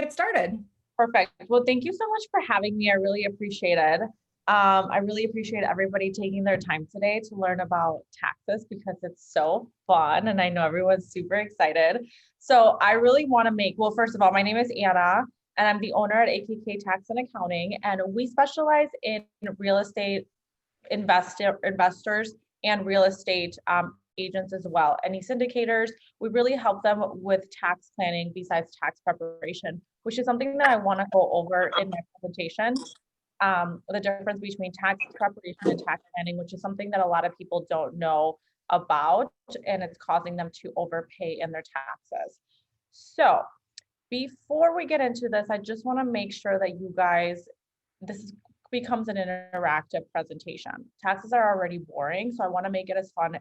get started. Perfect. Well, thank you so much for having me. I really appreciate it. I really appreciate everybody taking their time today to learn about taxes because it's so fun and I know everyone's super excited. So I really want to well, first of all, my name is Anna and I'm the owner at AKK Tax and Accounting, and we specialize in real estate investors and real estate agents as well. Any syndicators, we really help them with tax planning besides tax preparation, which is something that I want to go over in my presentation. The difference between tax preparation and tax planning, which is something that a lot of people don't know about, and it's causing them to overpay in their taxes. So before we get into this, I just want to make sure that you guys, this becomes an interactive presentation. Taxes are already boring, so I want to make it as fun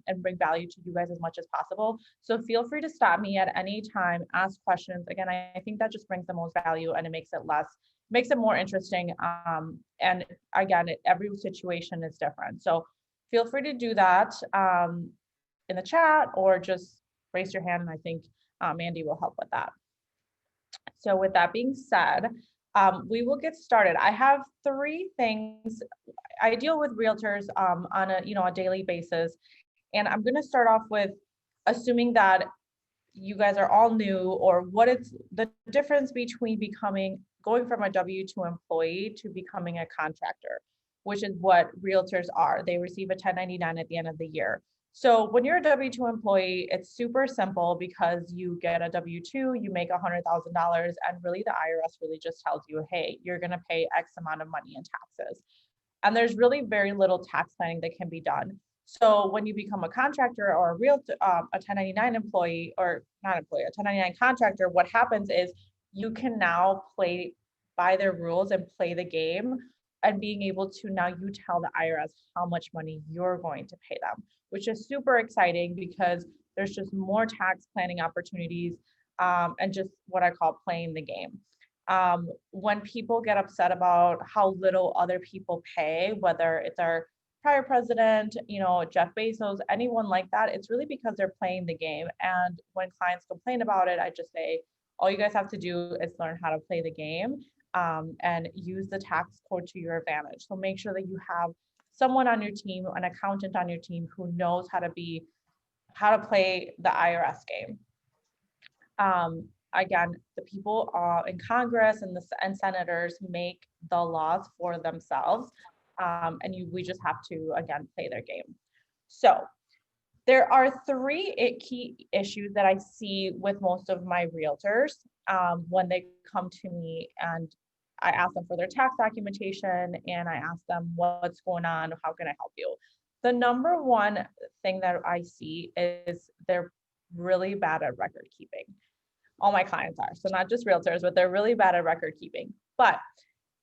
and bring value to you guys as much as possible. So feel free to stop me at any time, ask questions. Again, I think that just brings the most value and it makes it more interesting. And again, every situation is different. So feel free to do that in the chat or just raise your hand, and I think Mandy will help with that. So with that being said, we will get started. I have three things. I deal with realtors on a daily basis, and I'm going to start off with assuming that you guys are all new, or what it's the difference between going from a W-2 employee to becoming a contractor, which is what realtors are. They receive a 1099 at the end of the year. So when you're a W-2 employee, it's super simple because you get a W-2, you make $100,000, and really the IRS really just tells you, hey, you're going to pay X amount of money in taxes. And there's really very little tax planning that can be done. So when you become a contractor or a 1099 employee, or not employee, a 1099 contractor, what happens is you can now play by their rules and play the game, and being able to now you tell the IRS how much money you're going to pay them, which is super exciting because there's just more tax planning opportunities and just what I call playing the game. When people get upset about how little other people pay, whether it's our prior president, Jeff Bezos, anyone like that, it's really because they're playing the game. And when clients complain about it, I just say, all you guys have to do is learn how to play the game and use the tax code to your advantage. So make sure that you have someone on your team, an accountant on your team who knows how to play the IRS game. Again, the people in Congress and senators make the laws for themselves, and we just have to, again, play their game. So there are three key issues that I see with most of my realtors when they come to me, and I ask them for their tax documentation and I ask them what's going on, how can I help you? The number one thing that I see is they're really bad at record keeping. All my clients are, so not just realtors, but they're really bad at record keeping. But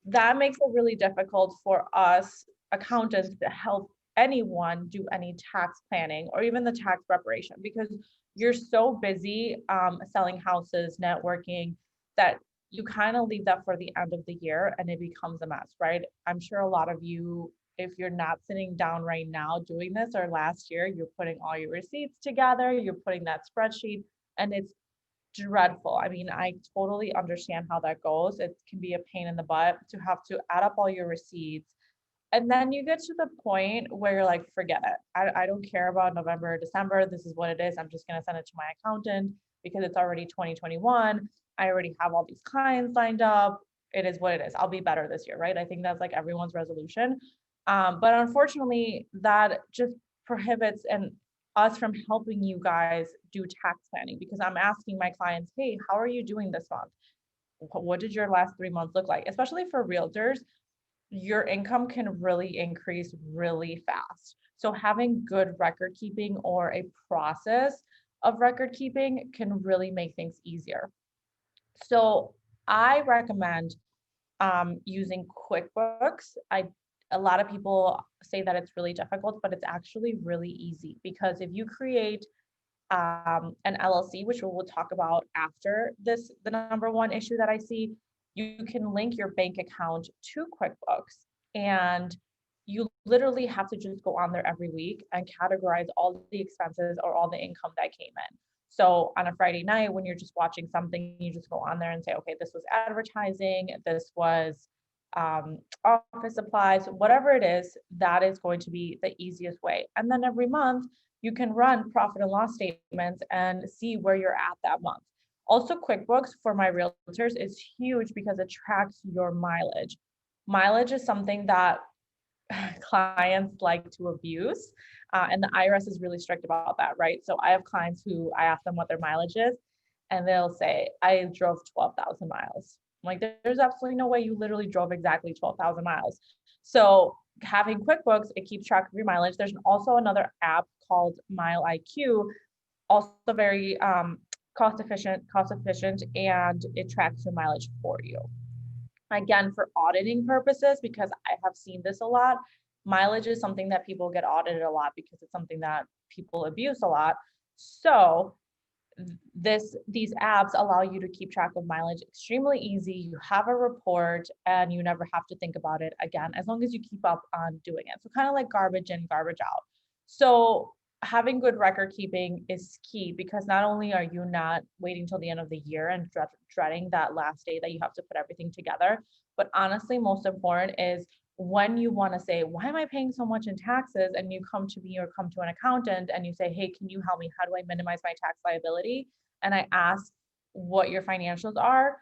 that makes it really difficult for us accountants to help anyone do any tax planning or even the tax preparation, because you're so busy selling houses, networking, that you kind of leave that for the end of the year and it becomes a mess, right? I'm sure a lot of you, if you're not sitting down right now doing this, or last year, you're putting all your receipts together, you're putting that spreadsheet, and it's dreadful. I mean, I totally understand how that goes. It can be a pain in the butt to have to add up all your receipts. And then you get to the point where you're like, forget it. I don't care about November or December. This is what it is. I'm just going to send it to my accountant because it's already 2021. I already have all these clients lined up. It is what it is. I'll be better this year, right? I think that's like everyone's resolution. But unfortunately, that just prohibits us from helping you guys do tax planning, because I'm asking my clients, hey, how are you doing this month? What did your last 3 months look like? Especially for realtors, your income can really increase really fast. So having good record keeping or a process of record keeping can really make things easier. So I recommend using QuickBooks. A lot of people say that it's really difficult, but it's actually really easy, because if you create an LLC, which we'll talk about after this, the number one issue that I see, you can link your bank account to QuickBooks, and you literally have to just go on there every week and categorize all the expenses or all the income that came in. So on a Friday night, when you're just watching something, you just go on there and say, okay, this was advertising, this was office supplies, whatever it is, that is going to be the easiest way. And then every month, you can run profit and loss statements and see where you're at that month. Also, QuickBooks for my realtors is huge because it tracks your mileage. Mileage is something that clients like to abuse, and the IRS is really strict about that, right? So I have clients who I ask them what their mileage is, and they'll say, I drove 12,000 miles. I'm like, there's absolutely no way you literally drove exactly 12,000 miles. So having QuickBooks, it keeps track of your mileage. There's also another app called Mile IQ, also very cost efficient, and it tracks your mileage for you. Again, for auditing purposes, because I have seen this a lot, mileage is something that people get audited a lot because it's something that people abuse a lot. So these apps allow you to keep track of mileage extremely easy. You have a report and you never have to think about it again, as long as you keep up on doing it. So kind of like garbage in, garbage out. So having good record keeping is key, because not only are you not waiting till the end of the year and dreading that last day that you have to put everything together, but honestly, most important is when you want to say, why am I paying so much in taxes? And you come to me or come to an accountant and you say, hey, can you help me? How do I minimize my tax liability? And I ask what your financials are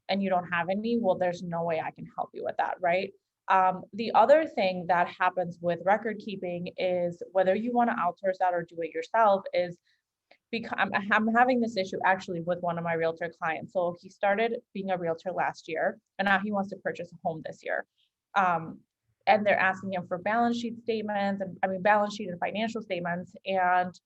and you don't have any, well, there's no way I can help you with that, right? The other thing that happens with record keeping is whether you want to outsource that or do it yourself is because I'm having this issue actually with one of my realtor clients. So he started being a realtor last year and now he wants to purchase a home this year. And they're asking him for balance sheet statements and balance sheet and financial statements. And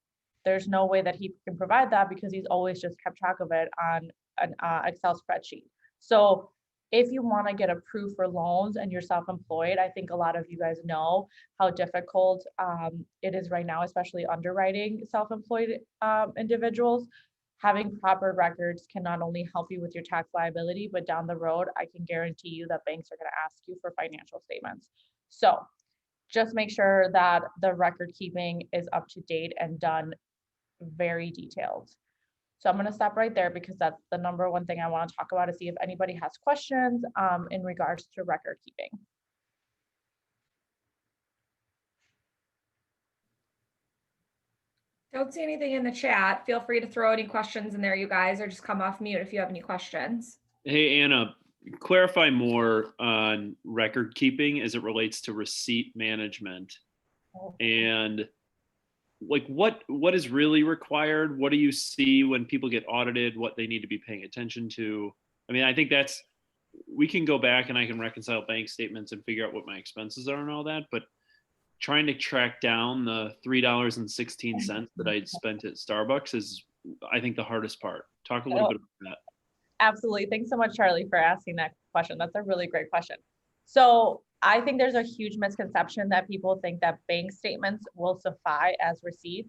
there's no way that he can provide that because he's always just kept track of it on an Excel spreadsheet. So if you want to get approved for loans and you're self-employed, I think a lot of you guys know how difficult it is right now, especially underwriting self-employed individuals. Having proper records can not only help you with your tax liability, but down the road, I can guarantee you that banks are going to ask you for financial statements. So just make sure that the record keeping is up to date and done very detailed. So I'm going to stop right there because that's the number one thing I want to talk about, to see if anybody has questions in regards to record keeping. Don't see anything in the chat. Feel free to throw any questions in there, you guys, or just come off mute if you have any questions. Hey, Anna, clarify more on record keeping as it relates to receipt management. And like what is really required? What do you see when people get audited, what they need to be paying attention to? I mean, I think we can go back and I can reconcile bank statements and figure out what my expenses are and all that, but trying to track down the $3.16 that I'd spent at Starbucks is, I think, the hardest part. Talk a little bit about that. Absolutely. Thanks so much, Charlie, for asking that question. That's a really great question. So I think there's a huge misconception that people think that bank statements will suffice as receipts,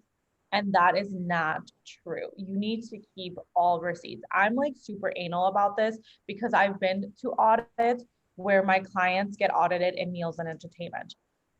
and that is not true. You need to keep all receipts. I'm like super anal about this because I've been to audits where my clients get audited in meals and entertainment,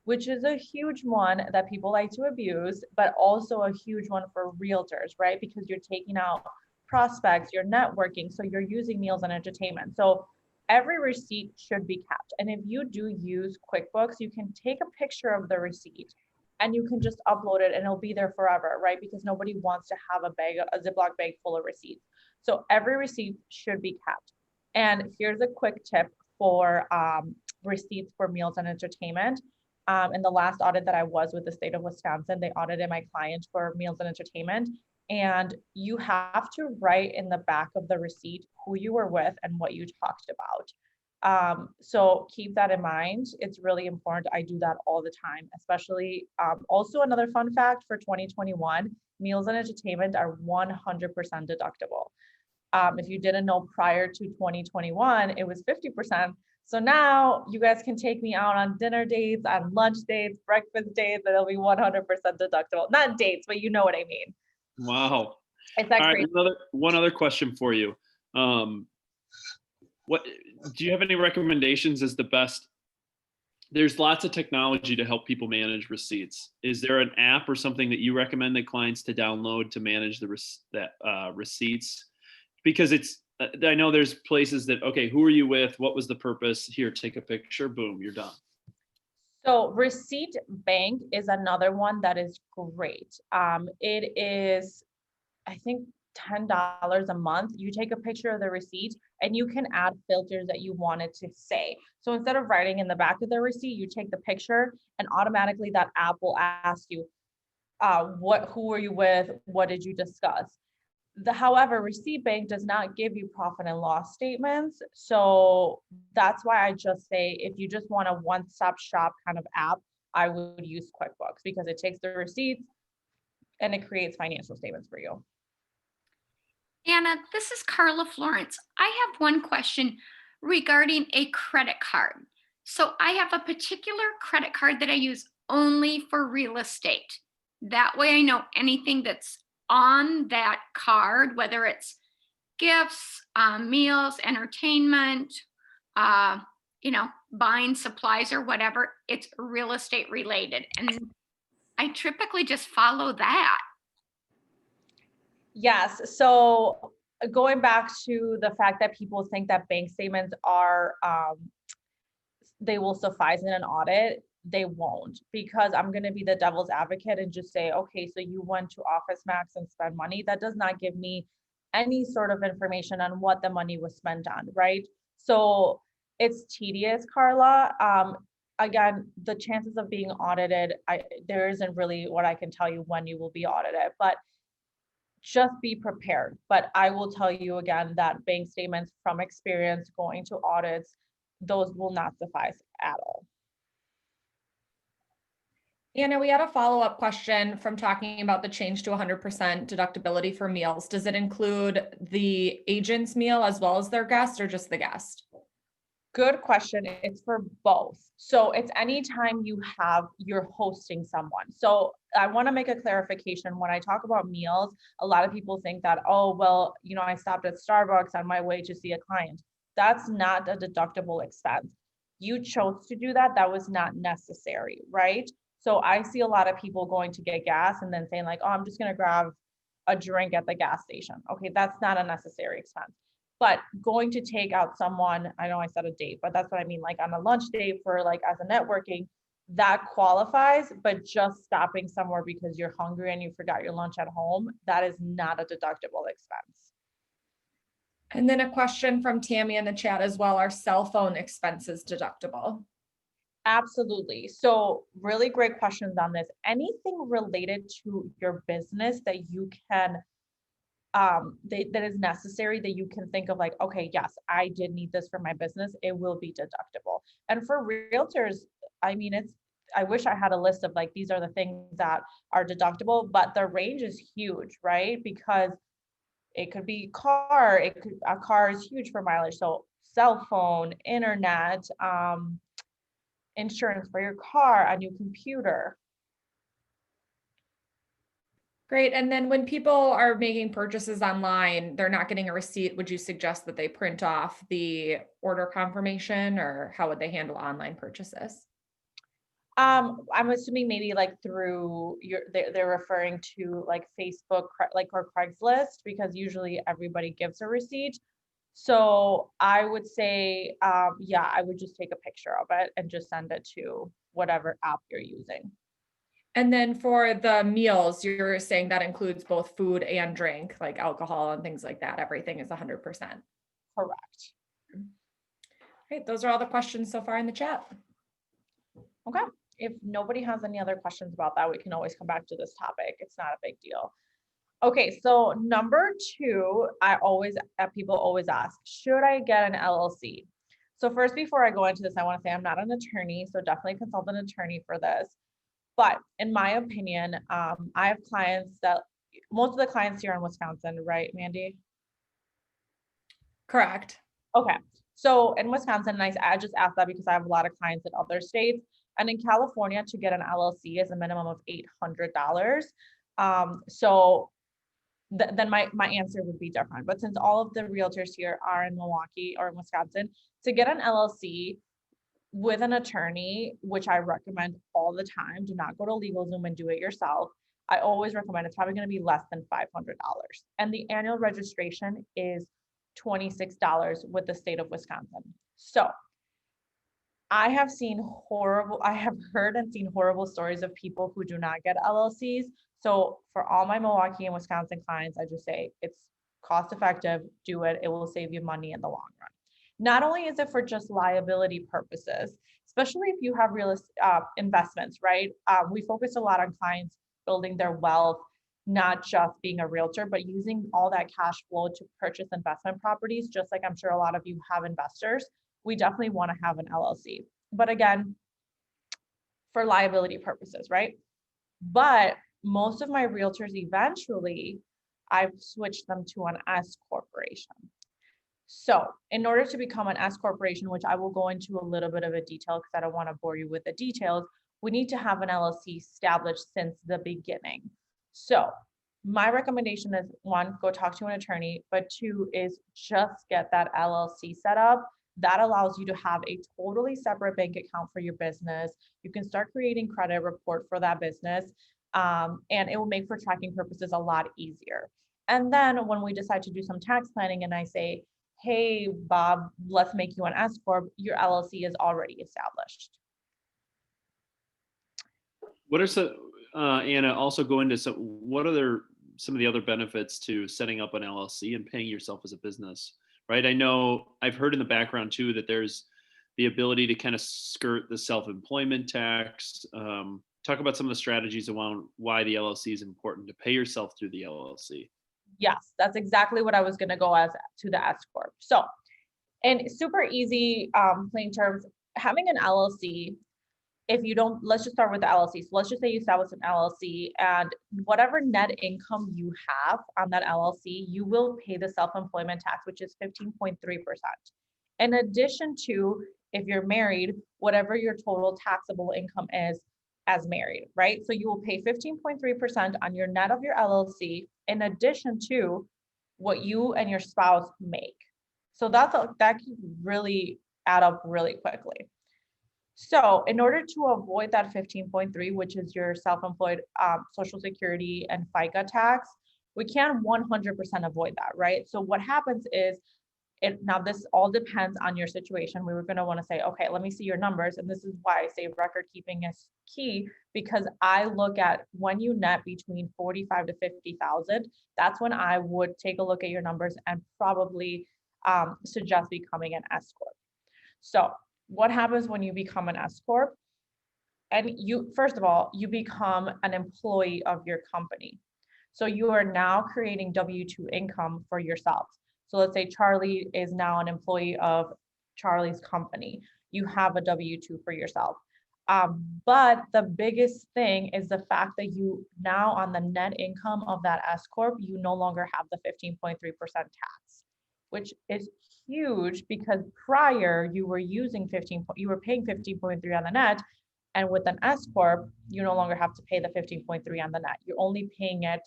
which is a huge one that people like to abuse, but also a huge one for realtors, right? Because you're taking out prospects, you're networking, so you're using meals and entertainment. So every receipt should be kept. And if you do use QuickBooks, you can take a picture of the receipt and you can just upload it and it'll be there forever, right? Because nobody wants to have a Ziploc bag full of receipts. So every receipt should be kept. And here's a quick tip for receipts for meals and entertainment. In the last audit that I was with the state of Wisconsin, they audited my client for meals and entertainment. And you have to write in the back of the receipt who you were with and what you talked about. So keep that in mind. It's really important. I do that all the time, especially also another fun fact for 2021, meals and entertainment are 100% deductible. If you didn't know, prior to 2021, it was 50%. So now you guys can take me out on dinner dates, on lunch dates, breakfast dates, and it'll be 100% deductible. Not dates, but you know what I mean. Wow. Is that All crazy? right, one other question for you. What do you have any recommendations as the best there's lots of technology to help people manage receipts. Is there an app or something that you recommend that clients to download to manage the receipts? Because I know there's places that, okay, who are you with? What was the purpose? Here, take a picture. Boom, you're done. So Receipt Bank is another one that is great. It is, I think, $10 a month. You take a picture of the receipt and you can add filters that you want it to say. So instead of writing in the back of the receipt, you take the picture and automatically that app will ask you, who are you with? What did you discuss? However, Receipt Bank does not give you profit and loss statements. So that's why I just say, if you just want a one-stop shop kind of app, I would use QuickBooks because it takes the receipts and it creates financial statements for you. Anna, this is Carla Florence. I have one question regarding a credit card. So I have a particular credit card that I use only for real estate. That way I know anything that's on that card, whether it's gifts, meals, entertainment, buying supplies or whatever, it's real estate related. And I typically just follow that. Yes. So going back to the fact that people think that bank statements are, they will suffice in an audit, they won't, because I'm going to be the devil's advocate and just say, okay, so you went to Office Max and spent money. That does not give me any sort of information on what the money was spent on, right? So it's tedious, Carla. Again, the chances of being audited, there isn't really what I can tell you when you will be audited, but just be prepared. But I will tell you again that bank statements, from experience going to audits, those will not suffice at all. Anna, we had a follow-up question from talking about the change to 100% deductibility for meals. Does it include the agent's meal as well as their guest, or just the guest? Good question. It's for both. So it's anytime you're hosting someone. So I want to make a clarification. When I talk about meals, a lot of people think that, oh, well, I stopped at Starbucks on my way to see a client. That's not a deductible expense. You chose to do that. That was not necessary, right? So I see a lot of people going to get gas and then saying like, oh, I'm just going to grab a drink at the gas station. Okay, that's not a necessary expense. But going to take out someone, I know I said a date, but that's what I mean, like on a lunch date for like as a networking, that qualifies. But just stopping somewhere because you're hungry and you forgot your lunch at home, that is not a deductible expense. And then a question from Tammy in the chat as well. Are cell phone expenses deductible? Absolutely. So really great questions on this. Anything related to your business that you can that is necessary, that you can think of like, okay, yes, I did need this for my business, it will be deductible. And for realtors, I mean, I wish I had a list of like, these are the things that are deductible, but the range is huge, right? Because it could be a car is huge for mileage. So cell phone, internet, insurance for your car, a new computer. Great. And then when people are making purchases online, they're not getting a receipt. Would you suggest that they print off the order confirmation, or how would they handle online purchases? I'm assuming maybe like through they're referring to like Facebook, like, or Craigslist, because usually everybody gives a receipt. So I would say, yeah, I would just take a picture of it and just send it to whatever app you're using. And then for the meals, you're saying that includes both food and drink, like alcohol and things like that. Everything is 100%. Correct. Great. Those are all the questions so far in the chat. Okay. If nobody has any other questions about that, we can always come back to this topic. It's not a big deal. Okay, so number 2, people always ask, should I get an LLC? So first, before I go into this, I want to say I'm not an attorney, so definitely consult an attorney for this. But in my opinion, I have clients most of the clients here in Wisconsin, right, Mandy? Correct. Okay, so in Wisconsin, and I just asked that because I have a lot of clients in other states, and in California, to get an LLC is a minimum of $800. So then my answer would be different. But since all of the realtors here are in Milwaukee or in Wisconsin, to get an LLC, with an attorney, which I recommend all the time, do not go to LegalZoom and do it yourself. I always recommend it's probably going to be less than $500. And the annual registration is $26 with the state of Wisconsin. So I have heard and seen horrible stories of people who do not get LLCs. So for all my Milwaukee and Wisconsin clients, I just say it's cost effective, do it. It will save you money in the long run. Not only is it for just liability purposes, especially if you have real investments, right? We focus a lot on clients building their wealth, not just being a realtor, but using all that cash flow to purchase investment properties, just like I'm sure a lot of you have investors. We definitely want to have an LLC. But again, for liability purposes, right? But most of my realtors eventually, I've switched them to an S corporation. So in order to become an S corporation, which I will go into a little bit of a detail because I don't want to bore you with the details, we need to have an LLC established since the beginning. So my recommendation is, one, go talk to an attorney, but two is just get that LLC set up. That allows you to have a totally separate bank account for your business. You can start creating credit report for that business, and it will make for tracking purposes a lot easier. And then when we decide to do some tax planning and I say, hey, Bob, let's make you an S-Corp, your LLC is already established. What are some, Anna, also go into what are some of the other benefits to setting up an LLC and paying yourself as a business, right? I know I've heard in the background too that there's the ability to kind of skirt the self-employment tax. Talk about some of the strategies around why the LLC is important to pay yourself through the LLC. Yes, that's exactly what I was going to go as to the S-Corp. So, and super easy, plain terms, having an LLC, if you don't, let's just start with the LLC. So let's just say you establish an LLC and whatever net income you have on that LLC, you will pay the self-employment tax, which is 15.3%. In addition to, if you're married, whatever your total taxable income is as married, right? So you will pay 15.3% on your net of your LLC in addition to what you and your spouse make. So that can really add up really quickly. So in order to avoid that 15.3, which is your self-employed Social Security and FICA tax, we can't 100% avoid that, right? So what happens is, now this all depends on your situation. We were going to want to say, okay, let me see your numbers. And this is why I say record keeping is key, because I look at when you net between 45 to 50,000, that's when I would take a look at your numbers and probably suggest becoming an S-Corp. So what happens when you become an S-Corp? And you, first of all, you become an employee of your company. So you are now creating W-2 income for yourself. So let's say Charlie is now an employee of Charlie's company. You have a W-2 for yourself. But the biggest thing is the fact that you now on the net income of that S-Corp, you no longer have the 15.3% tax, which is huge because prior you were using you were paying 15.3 on the net. And with an S-Corp, you no longer have to pay the 15.3 on the net. You're only paying it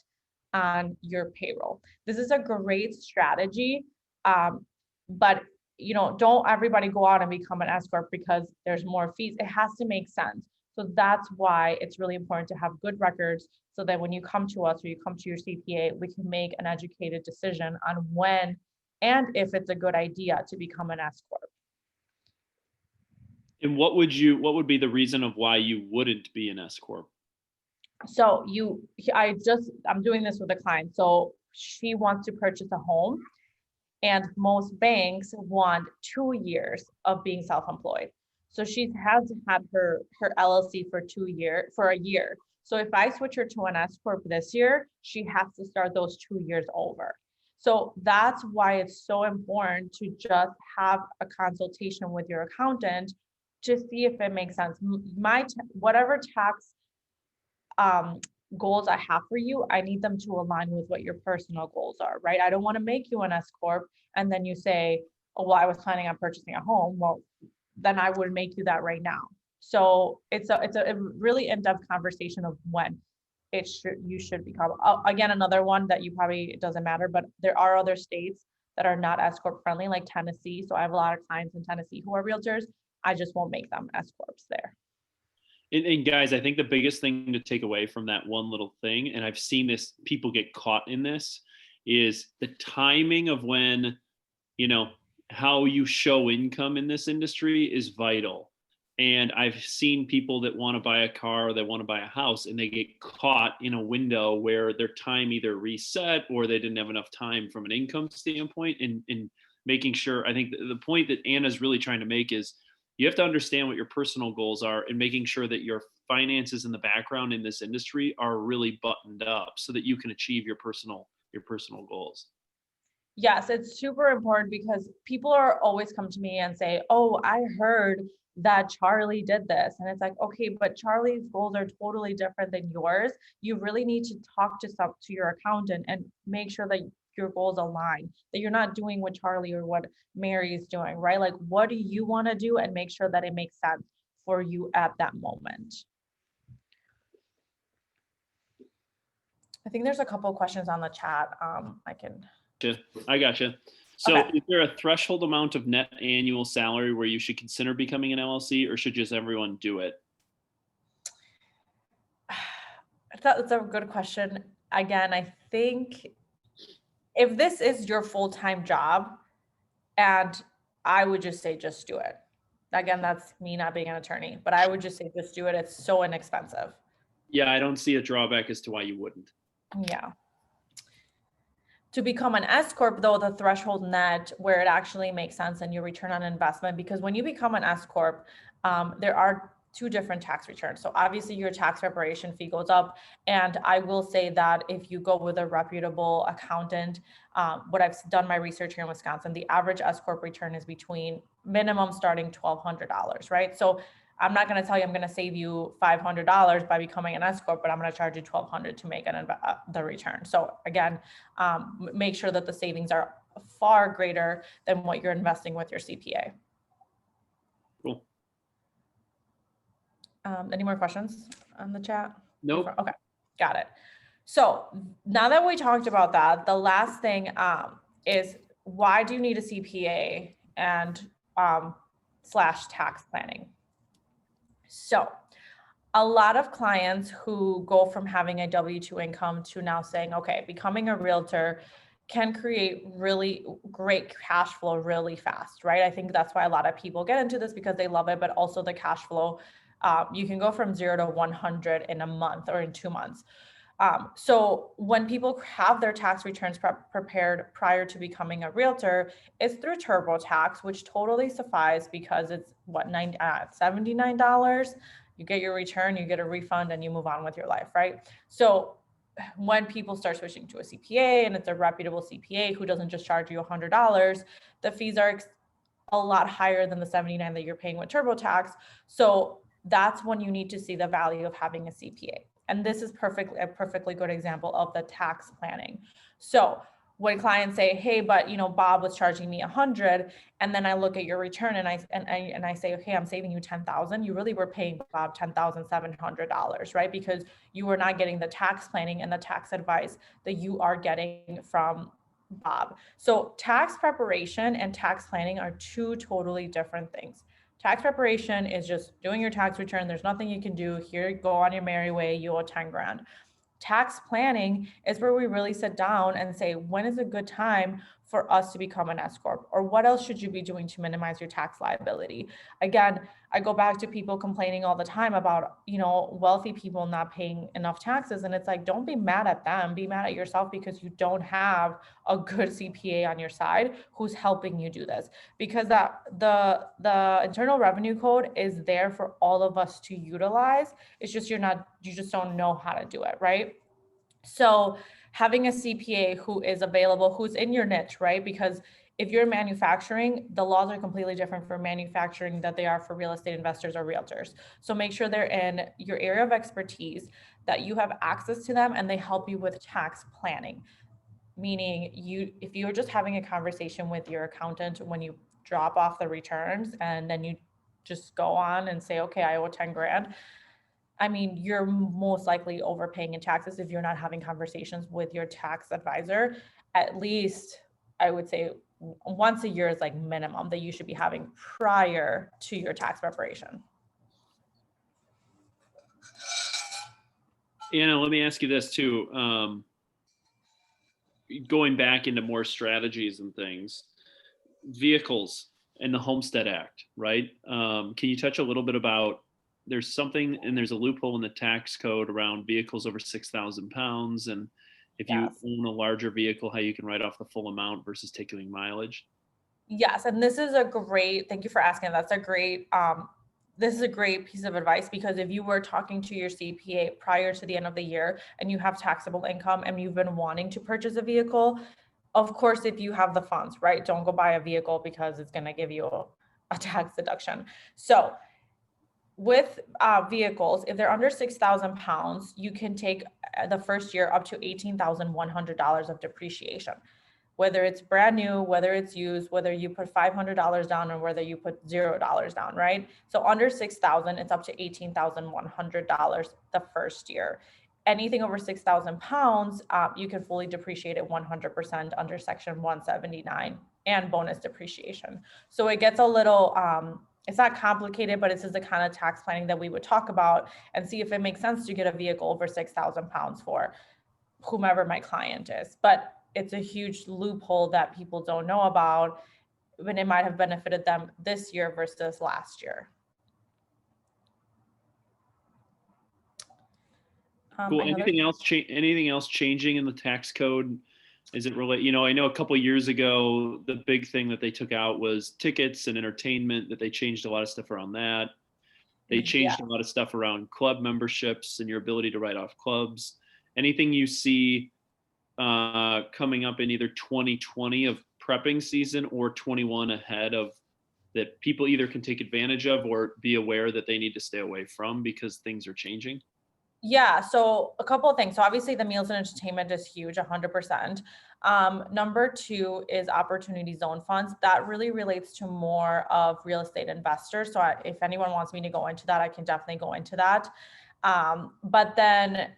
on your payroll. This is a great strategy, but don't everybody go out and become an S-Corp because there's more fees. It has to make sense. So that's why it's really important to have good records so that when you come to us or you come to your CPA, we can make an educated decision on when and if it's a good idea to become an S-Corp. And what would be the reason of why you wouldn't be an S-Corp? So I'm doing this with a client. So she wants to purchase a home and most banks want 2 years of being self-employed. So she has had her LLC for a year. So if I switch her to an S-Corp this year, she has to start those 2 years over. So that's why it's so important to just have a consultation with your accountant to see if it makes sense. Whatever tax goals I have for you, I need them to align with what your personal goals are, right? I don't want to make you an S-Corp and then you say, oh, well, I was planning on purchasing a home. Well, then I would make you that right now. So it's a really in-depth conversation of when you should become. Again, another one that it doesn't matter, but there are other states that are not S-Corp friendly, like Tennessee. So I have a lot of clients in Tennessee who are realtors. I just won't make them S-corps there. And guys, I think the biggest thing to take away from that one little thing, and I've seen this, people get caught in this, is the timing of when, you know, how you show income in this industry is vital. And I've seen people that want to buy a car or they want to buy a house and they get caught in a window where their time either reset or they didn't have enough time from an income standpoint. And making sure, I think the point that Anna's really trying to make is you have to understand what your personal goals are and making sure that your finances in the background in this industry are really buttoned up so that you can achieve your personal goals. Yes, it's super important because people are always come to me and say, oh, I heard that Charlie did this. And it's like, okay, but Charlie's goals are totally different than yours. You really need to talk to your accountant and make sure that your goals align, that you're not doing what Charlie or what Mary is doing, right? Like, what do you want to do, and make sure that it makes sense for you at that moment. I think there's a couple of questions on the chat. I gotcha. So Okay. is there a threshold amount of net annual salary where you should consider becoming an LLC, or should just everyone do it? That's a good question. Again, I think if this is your full-time job, and I would just say, just do it. Again, that's me not being an attorney, but I would just say, just do it. It's so inexpensive. Yeah, I don't see a drawback as to why you wouldn't. Yeah. To become an S-corp, though, the threshold net where it actually makes sense and your return on investment, because when you become an S-corp, there are two different tax returns. So obviously your tax preparation fee goes up. And I will say that if you go with a reputable accountant, what I've done my research here in Wisconsin, the average S-corp return is between minimum starting $1,200, right? So I'm not going to tell you I'm going to save you $500 by becoming an S-corp, but I'm going to charge you $1,200 to make the return. So again, make sure that the savings are far greater than what you're investing with your CPA. Cool. Any more questions on the chat? Nope. Okay, got it. So now that we talked about that, the last thing is, why do you need a CPA and / tax planning? So a lot of clients who go from having a W-2 income to now saying, okay, becoming a realtor can create really great cash flow really fast, right? I think that's why a lot of people get into this, because they love it, but also the cash flow, you can go from 0 to 100 in a month or in 2 months. So when people have their tax returns prepared prior to becoming a realtor, it's through TurboTax, which totally suffices because it's what, $79. You get your return, you get a refund, and you move on with your life, right? So when people start switching to a CPA, and it's a reputable CPA who doesn't just charge you $100, the fees are a lot higher than the $79 that you're paying with TurboTax. So that's when you need to see the value of having a CPA. And this is a perfectly good example of the tax planning. So when clients say, hey, but Bob was charging me 100, and then I look at your return and I say, okay, I'm saving you 10,000. You really were paying Bob $10,700, right? Because you were not getting the tax planning and the tax advice that you are getting from Bob. So tax preparation and tax planning are two totally different things. Tax preparation is just doing your tax return. There's nothing you can do here. Go on your merry way. You owe 10 grand. Tax planning is where we really sit down and say, when is a good time for us to become an S-corp, or what else should you be doing to minimize your tax liability? Again, I go back to people complaining all the time about, wealthy people not paying enough taxes. And it's like, don't be mad at them, be mad at yourself because you don't have a good CPA on your side who's helping you do this. Because the Internal Revenue Code is there for all of us to utilize. It's just you just don't know how to do it, right? So having a CPA who is available, who's in your niche, right? Because if you're manufacturing, the laws are completely different for manufacturing than they are for real estate investors or realtors. So make sure they're in your area of expertise, that you have access to them, and they help you with tax planning. Meaning if you're just having a conversation with your accountant when you drop off the returns and then you just go on and say, okay, I owe 10 grand. I mean, you're most likely overpaying in taxes if you're not having conversations with your tax advisor, at least I would say once a year is like minimum that you should be having prior to your tax preparation. Anna, let me ask you this too. Going back into more strategies and things, vehicles and the Homestead Act, right? Can you touch a little bit about, there's something, and there's a loophole in the tax code around vehicles over 6,000 pounds. And if you Yes. own a larger vehicle, how you can write off the full amount versus taking mileage. Yes, and this is a great, thank you for asking. That's a great, this is a great piece of advice, because if you were talking to your CPA prior to the end of the year and you have taxable income and you've been wanting to purchase a vehicle, of course, if you have the funds, right? Don't go buy a vehicle because it's going to give you a tax deduction. So with vehicles, if they're under 6,000 pounds, you can take the first year up to $18,100 of depreciation. Whether it's brand new, whether it's used, whether you put $500 down or whether you put $0 down, right? So under 6,000, it's up to $18,100 the first year. Anything over 6,000 pounds, you can fully depreciate it 100% under Section 179 and bonus depreciation. So it gets a little, it's not complicated, but this is the kind of tax planning that we would talk about and see if it makes sense to get a vehicle over 6,000 pounds for whomever my client is. But it's a huge loophole that people don't know about when it might have benefited them this year versus last year. Cool. Anything else changing in the tax code? Is it relate? I know a couple of years ago, the big thing that they took out was tickets and entertainment, that they changed a lot of stuff around that. They changed a lot of stuff around club memberships and your ability to write off clubs. Anything you see coming up in either 2020 of prepping season or 21 ahead of, that people either can take advantage of or be aware that they need to stay away from because things are changing? Yeah, so a couple of things. So obviously the meals and entertainment is huge, 100%. Number two is opportunity zone funds. That really relates to more of real estate investors. So if anyone wants me to go into that, I can definitely go into that. But then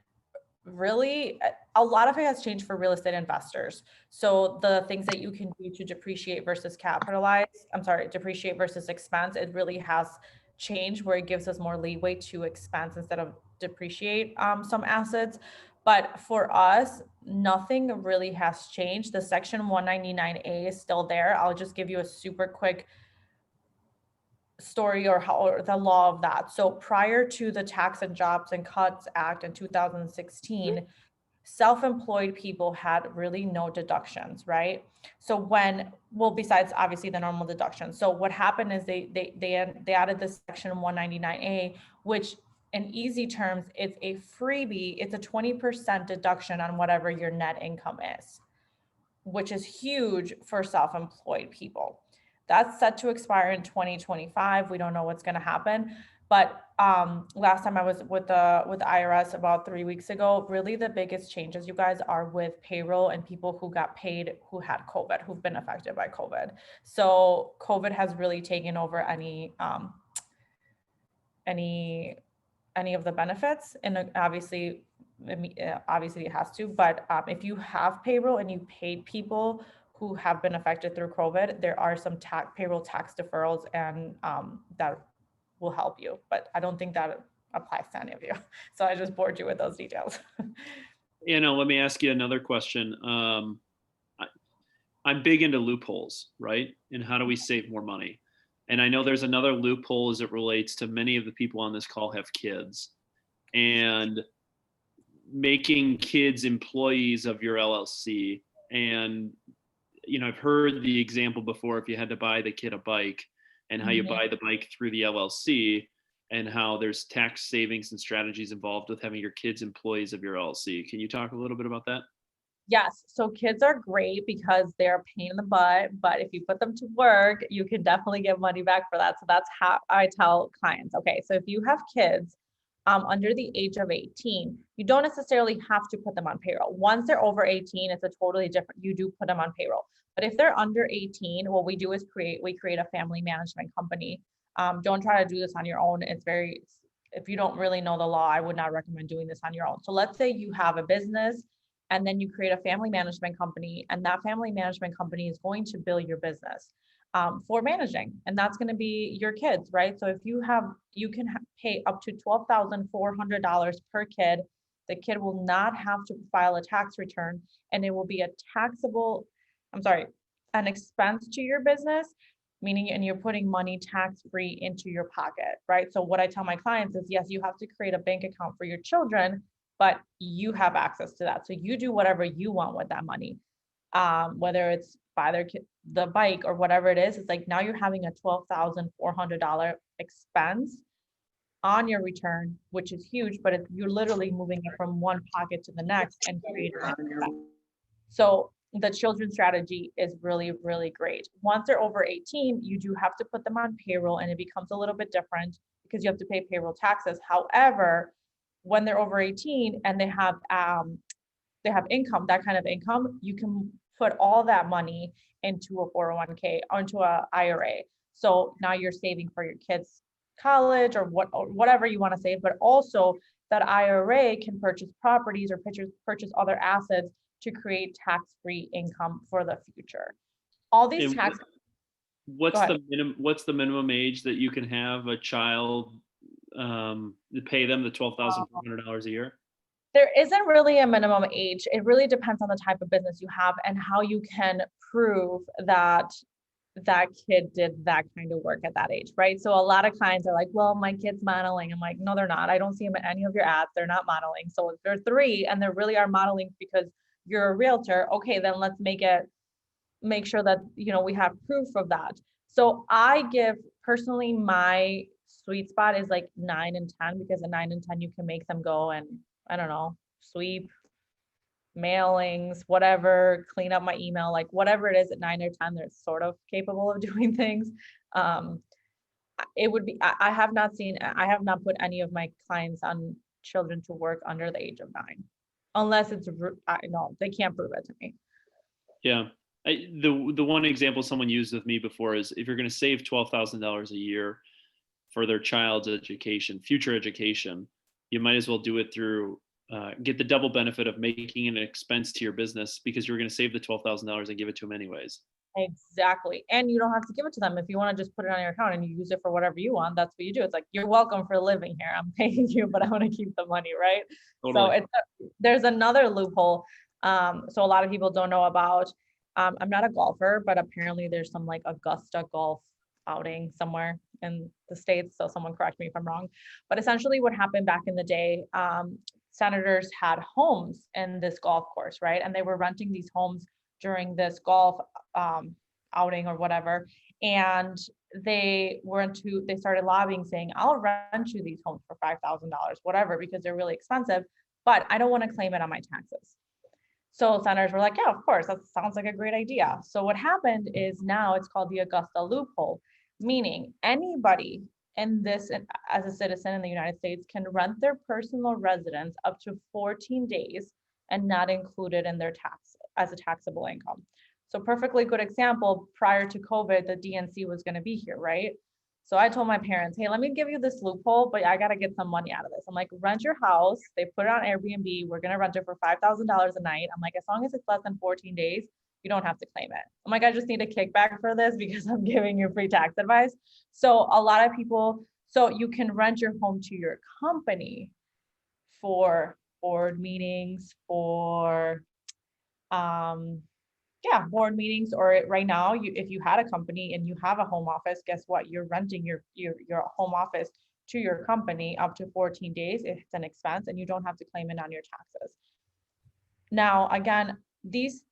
really a lot of it has changed for real estate investors. So the things that you can do to depreciate versus depreciate versus expense, it really has changed where it gives us more leeway to expense instead of depreciate some assets. But for us, nothing really has changed. The Section 199A is still there. I'll just give you a super quick story or the law of that. So prior to the Tax and Jobs and Cuts Act in 2016, self-employed people had really no deductions, right? So besides obviously the normal deductions. So what happened is they added this Section 199A, which in easy terms, it's a freebie. It's a 20% deduction on whatever your net income is, which is huge for self-employed people. That's set to expire in 2025. We don't know what's going to happen. But last time I was with the IRS about 3 weeks ago, really the biggest changes, you guys, are with payroll and people who got paid who had COVID, who've been affected by COVID. So COVID has really taken over any of the benefits, and obviously it has to. But if you have payroll and you paid people who have been affected through COVID, there are some payroll tax deferrals, and that will help you. But I don't think that applies to any of you. So I just bored you with those details. Let me ask you another question. I'm big into loopholes, right? And how do we save more money? And I know there's another loophole as it relates to many of the people on this call have kids, and making kids employees of your LLC. And, I've heard the example before, if you had to buy the kid a bike, and how you buy the bike through the LLC, and how there's tax savings and strategies involved with having your kids employees of your LLC. Can you talk a little bit about that? Yes. So kids are great because they're a pain in the butt, but if you put them to work, you can definitely get money back for that. So that's how I tell clients. Okay, so if you have kids under the age of 18, you don't necessarily have to put them on payroll. Once they're over 18, it's a totally different, you do put them on payroll. But if they're under 18, what we do is we create a family management company. Don't try to do this on your own. If you don't really know the law, I would not recommend doing this on your own. So let's say you have a business and then you create a family management company, and that family management company is going to bill your business for managing, and that's going to be your kids, right? So if you can pay up to $12,400 per kid. The kid will not have to file a tax return, and it will be an expense to your business, meaning, and you're putting money tax-free into your pocket, right? So what I tell my clients is, yes, you have to create a bank account for your children, but you have access to that. So you do whatever you want with that money, whether it's buy their kid the bike or whatever it is. It's like now you're having a $12,400 expense on your return, which is huge, but you're literally moving it from one pocket to the next and creating an expense. So the children's strategy is really, really great. Once they're over 18, you do have to put them on payroll, and it becomes a little bit different because you have to pay payroll taxes. However, when they're over 18 and they have income, that kind of income, you can put all that money into a 401k or into a IRA. So now you're saving for your kids' college or whatever you want to save, but also that IRA can purchase properties or purchase other assets to create tax-free income for the future. All these tax. What's the minimum age that you can have a child to pay them the $12,400 a year? There isn't really a minimum age. It really depends on the type of business you have and how you can prove that that kid did that kind of work at that age, right? So a lot of clients are like, well, my kid's modeling. I'm like, no, they're not. I don't see them in any of your ads. They're not modeling. So if they're 3 and they really are modeling because you're a realtor, okay, then let's make sure that, we have proof of that. So I give personally, my sweet spot is like 9 and 10, because at 9 and 10, you can make them go and, I don't know, sweep, mailings, whatever, clean up my email, like whatever it is at 9 or 10, they're sort of capable of doing things. It would be, I have not put any of my clients on children to work under the age of 9, unless it's, no, they can't prove it to me. Yeah. The one example someone used with me before is, if you're going to save $12,000 a year for their child's education, future education, you might as well do it through get the double benefit of making an expense to your business, because you're going to save the $12,000 and give it to them anyways. Exactly. And you don't have to give it to them. If you want to just put it on your account and you use it for whatever you want, that's what you do. It's like, you're welcome for living here. I'm paying you, but I want to keep the money, right? Totally. So there's another loophole. So a lot of people don't know about, I'm not a golfer, but apparently there's some like Augusta golf outing somewhere in the States. So someone correct me if I'm wrong. But essentially what happened back in the day, senators had homes in this golf course, right? And they were renting these homes during this golf outing or whatever. And they started lobbying saying, I'll rent you these homes for $5,000, whatever, because they're really expensive, but I don't want to claim it on my taxes. So senators were like, yeah, of course, that sounds like a great idea. So what happened is now it's called the Augusta loophole, meaning anybody in this, as a citizen in the United States, can rent their personal residence up to 14 days and not included in their tax as a taxable income. So perfectly good example, prior to COVID, the DNC was going to be here, right? So I told my parents, hey, let me give you this loophole, but I got to get some money out of this. I'm like, rent your house. They put it on Airbnb. We're going to rent it for $5,000 a night. I'm like, as long as it's less than 14 days, you don't have to claim it. I'm like, I just need a kickback for this because I'm giving you free tax advice. So a lot of people, so you can rent your home to your company for board meetings, for board meetings, or right now, if you had a company and you have a home office, guess what? You're renting your home office to your company up to 14 days. It's an expense and you don't have to claim it on your taxes. Now, again, these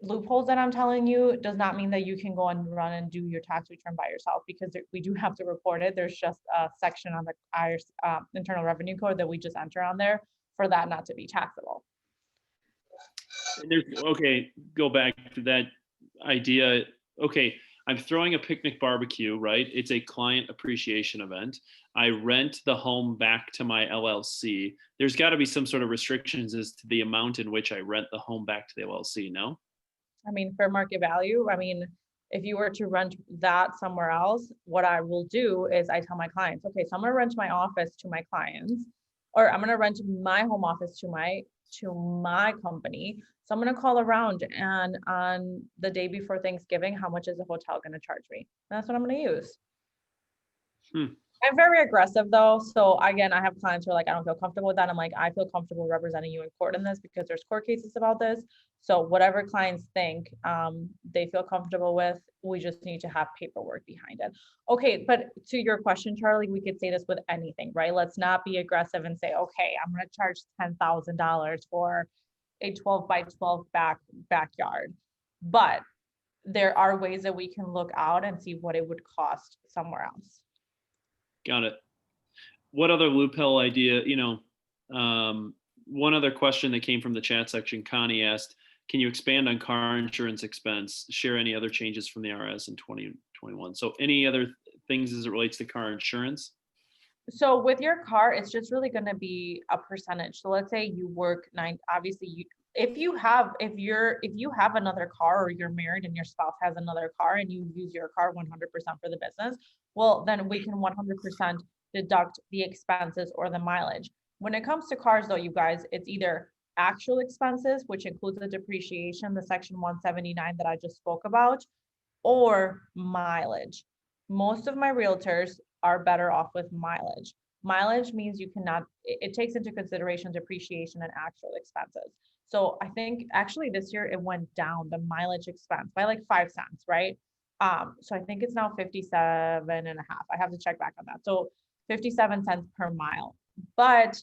loopholes that I'm telling you does not mean that you can go and run and do your tax return by yourself, because we do have to report it. There's just a section on the IRS Internal Revenue Code that we just enter on there for that not to be taxable. Okay, go back to that idea. Okay, I'm throwing a picnic barbecue, right? It's a client appreciation event. I rent the home back to my LLC. There's got to be some sort of restrictions as to the amount in which I rent the home back to the LLC, no? I mean, fair market value. I mean, if you were to rent that somewhere else, what I will do is I tell my clients, okay, so I'm going to rent my office to my clients, or I'm going to rent my home office to my to my company. So I'm going to call around, and on the day before Thanksgiving, how much is the hotel going to charge me? And that's what I'm going to use. I'm very aggressive though. So again, I have clients who are like, I don't feel comfortable with that. I'm like, I feel comfortable representing you in court in this because there's court cases about this. So whatever clients think they feel comfortable with, we just need to have paperwork behind it. Okay, but to your question, Charlie, we could say this with anything, right? Let's not be aggressive and say, okay, I'm going to charge $10,000 for a 12 by 12 backyard. But there are ways that we can look out and see what it would cost somewhere else. Got it. What other loophole idea, one other question that came from the chat section, Connie asked, can you expand on car insurance expense? Share any other changes from the IRAs in 2021? So any other things as it relates to car insurance? So with your car, it's just really going to be a percentage. So let's say you work obviously if you have another car, or you're married and your spouse has another car and you use your car 100% for the business, well, then we can 100% deduct the expenses or the mileage. When it comes to cars though, you guys, it's either actual expenses, which includes the depreciation, the section 179 that I just spoke about, or mileage. Most of my realtors are better off with mileage. Mileage means it takes into consideration depreciation and actual expenses. So I think actually this year it went down, the mileage expense, by like 5 cents, right? So I think it's now 57.5. I have to check back on that. So 57 cents per mile. But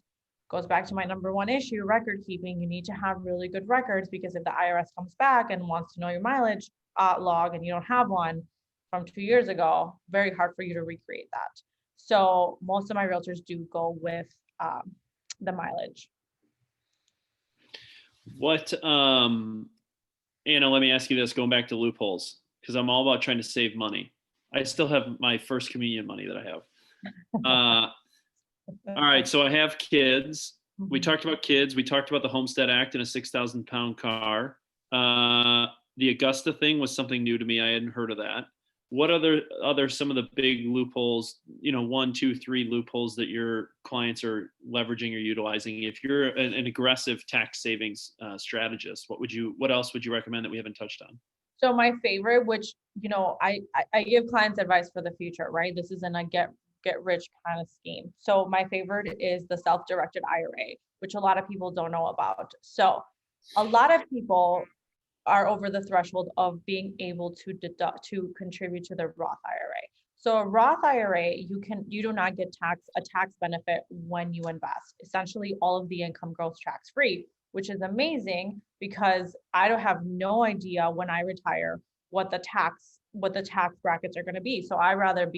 goes back to my number one issue, record keeping. You need to have really good records, because if the IRS comes back and wants to know your mileage log and you don't have one from 2 years ago, very hard for you to recreate that. So most of my realtors do go with the mileage. What, Anna, let me ask you this, going back to loopholes, because I'm all about trying to save money. I still have my first communion money that I have. All right, so I have kids. We talked about kids. We talked about the Homestead Act and a 6,000 pound car. The Augusta thing was something new to me. I hadn't heard of that. What other some of the big loopholes, 1, 2, 3 loopholes that your clients are leveraging or utilizing? If you're an aggressive tax savings strategist, what else would you recommend that we haven't touched on? So my favorite, which, I give clients advice for the future, right? This isn't a get rich kind of scheme. So my favorite is the self-directed IRA, which a lot of people don't know about. So a lot of people are over the threshold of being able to contribute to the Roth IRA. So a Roth IRA, you do not get a tax benefit when you invest. Essentially, all of the income goes tax free, which is amazing, because I don't have no idea when I retire what the tax brackets are going to be. So I rather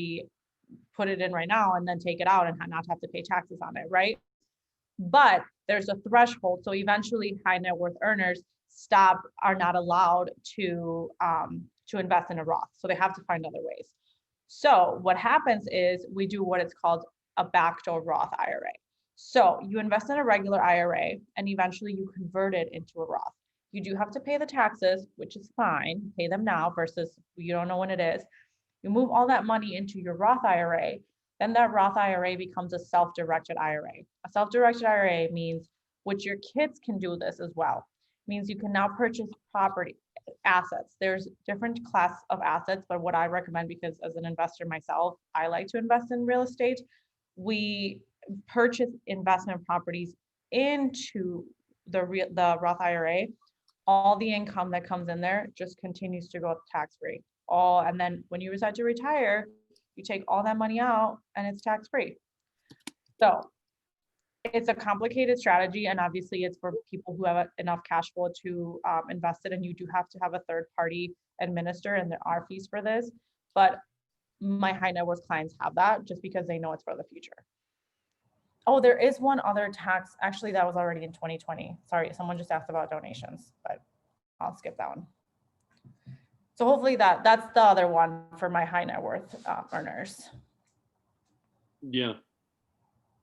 put it in right now and then take it out and not have to pay taxes on it, right? But there's a threshold. So eventually high net worth earners are not allowed to invest in a Roth. So they have to find other ways. So what happens is we do what is called a backdoor Roth IRA. So you invest in a regular IRA and eventually you convert it into a Roth. You do have to pay the taxes, which is fine. Pay them now versus you don't know when it is. You move all that money into your Roth IRA, then that Roth IRA becomes a self-directed IRA. A self-directed IRA means, which your kids can do this as well, means you can now purchase property assets. There's different class of assets, but what I recommend, because as an investor myself, I like to invest in real estate. We purchase investment properties into the Roth IRA. All the income that comes in there just continues to go tax-free. And then when you decide to retire, you take all that money out and it's tax-free. So it's a complicated strategy, and obviously it's for people who have enough cash flow to invest it, and you do have to have a third party administer, and there are fees for this, but my high net worth clients have that just because they know it's for the future. Oh, there is one other tax, actually that was already in 2020. Sorry, someone just asked about donations, but I'll skip that one. So hopefully that's the other one for my high net worth earners. Yeah.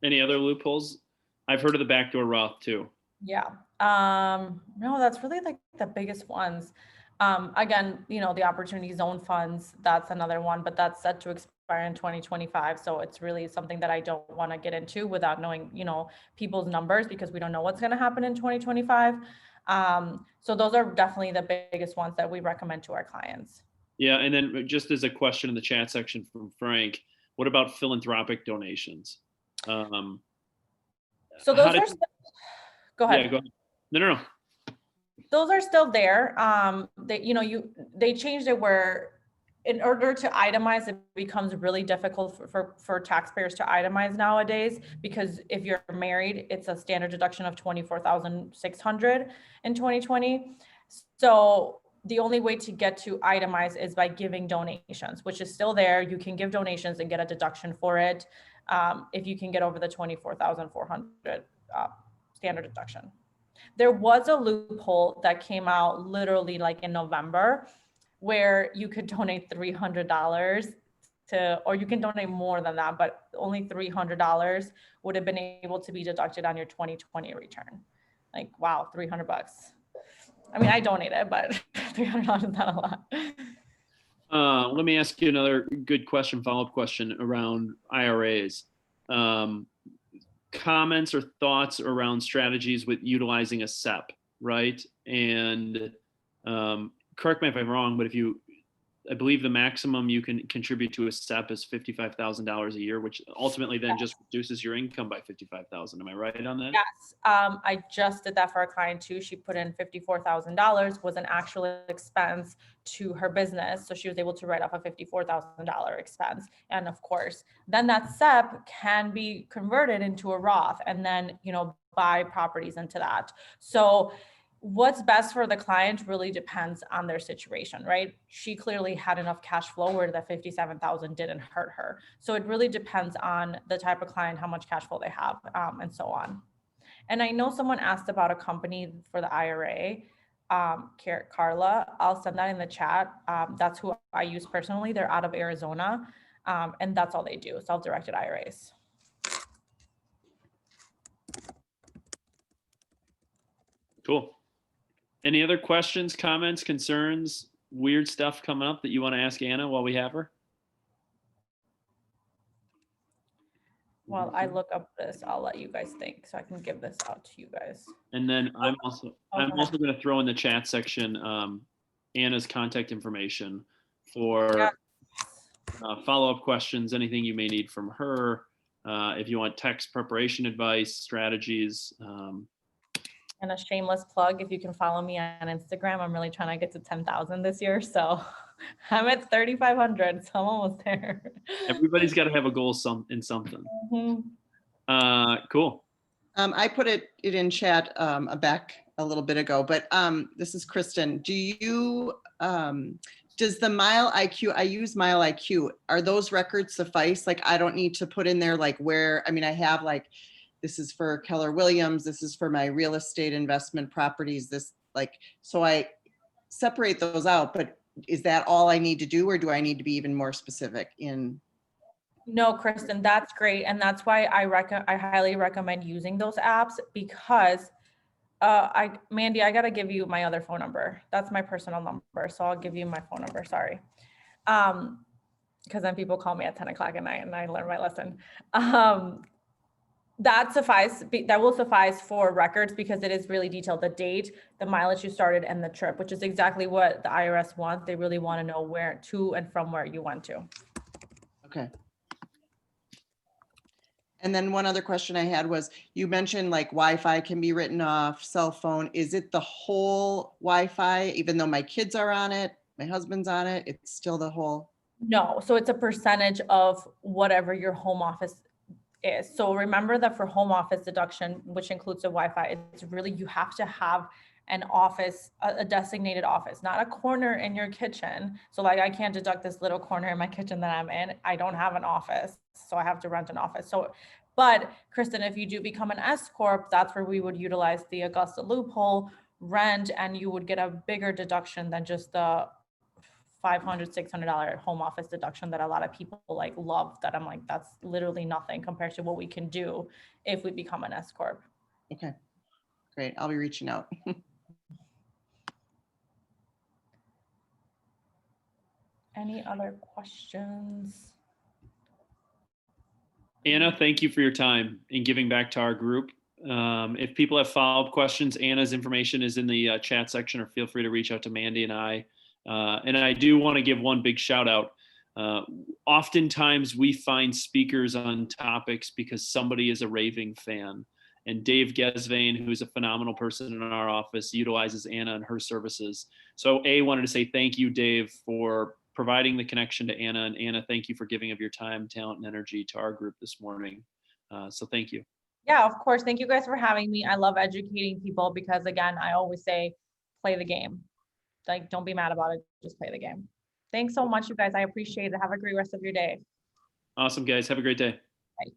Any other loopholes? I've heard of the backdoor Roth too. Yeah. No, that's really like the biggest ones. Again, the opportunity zone funds, that's another one, but that's set to expire expire in 2025. So it's really something that I don't want to get into without knowing, people's numbers, because we don't know what's going to happen in 2025. So those are definitely the biggest ones that we recommend to our clients. Yeah, and then just as a question in the chat section from Frank, what about philanthropic donations? So How those did- are, go ahead. Yeah, go ahead. No. Those are still there. They changed it where in order to itemize, it becomes really difficult for taxpayers to itemize nowadays, because if you're married, it's a standard deduction of 24,600 in 2020. So the only way to get to itemize is by giving donations, which is still there. You can give donations and get a deduction for it if you can get over the 24,400 standard deduction. There was a loophole that came out literally like in November, where you could donate $300 or you can donate more than that, but only $300 would have been able to be deducted on your 2020 return. Like, wow, $300. I mean, I donated, but $300 is not a lot. Let me ask you another good question, follow-up question around IRAs. Comments or thoughts around strategies with utilizing a SEP, right? And correct me if I'm wrong, but I believe the maximum you can contribute to a SEP is $55,000 a year, which ultimately then just reduces your income by $55,000. Am I right on that? Yes, I just did that for a client too. She put in $54,000 was an actual expense to her business. So she was able to write off a $54,000 expense. And of course, then that SEP can be converted into a Roth and then, buy properties into that. So what's best for the client really depends on their situation, right? She clearly had enough cash flow where the 57,000 didn't hurt her. So it really depends on the type of client, how much cash flow they have, and so on. And I know someone asked about a company for the IRA, Carla. I'll send that in the chat. That's who I use personally. They're out of Arizona, and that's all they do, self-directed IRAs. Cool. Any other questions, comments, concerns, weird stuff coming up that you want to ask Anna while we have her? While I look up this, I'll let you guys think so I can give this out to you guys. And then I'm also going to throw in the chat section Anna's contact information for follow-up questions, anything you may need from her. If you want tax preparation advice, strategies. And a shameless plug, if you can follow me on Instagram, I'm really trying to get to 10,000 this year. So I'm at 3,500, so I'm almost there. Everybody's got to have a goal in something. Mm-hmm. Cool. I put it in chat back a little bit ago, but this is Kristen. Do you, does the Mile IQ, I use Mile IQ, are those records suffice? Like, I don't need to put in there like where, I mean, I have like, this is for Keller Williams, this is for my real estate investment properties, this like, so I separate those out, but is that all I need to do, or do I need to be even more specific in? No, Kristen, that's great. And that's why I highly recommend using those apps, because Mandy, I got to give you my other phone number. That's my personal number. So I'll give you my phone number. Sorry. Because then people call me at 10 o'clock at night and I learn my lesson. That will suffice for records, because it is really detailed, the date, the mileage you started, and the trip, which is exactly what the IRS wants. They really want to know where to and from where you went to. Okay. And then one other question I had was, you mentioned like Wi-Fi can be written off, cell phone. Is it the whole Wi-Fi, even though my kids are on it, my husband's on it, it's still the whole? No, so it's a percentage of whatever your home office is. So remember that for home office deduction, which includes the Wi-Fi, it's really, you have to have an office, a designated office, not a corner in your kitchen. So like, I can't deduct this little corner in my kitchen that I'm in. I don't have an office, so I have to rent an office. So, but Kristen, if you do become an SCorp, that's where we would utilize the Augusta loophole, rent, and you would get a bigger deduction than just the $500, $600 home office deduction that a lot of people like love, that I'm like, that's literally nothing compared to what we can do if we become an SCorp. Okay, great. I'll be reaching out. Any other questions? Anna, thank you for your time and giving back to our group. If people have follow-up questions, Anna's information is in the chat section, or feel free to reach out to Mandy and I. And I do want to give one big shout out. Oftentimes we find speakers on topics because somebody is a raving fan. And Dave Gesvain, who is a phenomenal person in our office, utilizes Anna and her services. So wanted to say thank you, Dave, for providing the connection to Anna. And Anna, thank you for giving of your time, talent, and energy to our group this morning. So thank you. Yeah, of course. Thank you guys for having me. I love educating people because, again, I always say, play the game. Like, don't be mad about it. Just play the game. Thanks so much, you guys. I appreciate it. Have a great rest of your day. Awesome, guys. Have a great day. Bye.